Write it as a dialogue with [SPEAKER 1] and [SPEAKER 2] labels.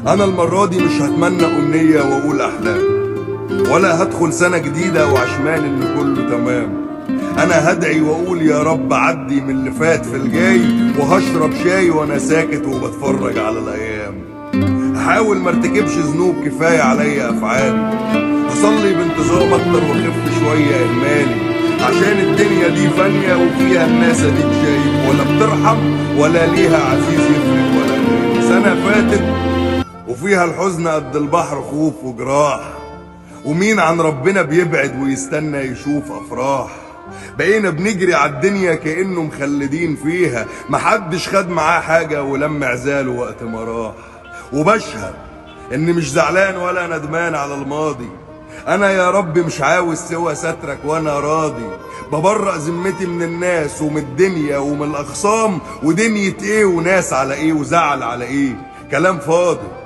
[SPEAKER 1] انا المرة دي مش هتمنى امنية واقول احلام، ولا هدخل سنة جديدة وعشمان ان كله تمام. انا هدعي واقول يا رب عدي من اللي فات في الجاي، وهشرب شاي وانا ساكت وبتفرج على الايام. هحاول مرتكبش ذنوب كفاية عليا افعالي، هصلي بانتظام اكتر واخف شوية اهمالي، عشان الدنيا دي فانية وفيها الناس اديك شايف، ولا بترحم ولا ليها عزيز يفرق ولا غير. سنة فاتت وفيها الحزن قد البحر خوف وجراح، ومين عن ربنا بيبعد ويستنى يشوف افراح. بقينا بنجري عالدنيا كأنه مخلدين فيها، محدش خد معاه حاجة ولم عزاله وقت ما راح. وبشهد اني مش زعلان ولا ندمان على الماضي، انا يا رب مش عاوز سوى سترك وانا راضي. ببرأ ذمتي من الناس ومن الدنيا ومن الاخصام، ودنيا ايه وناس على ايه وزعل على ايه، كلام فاضي.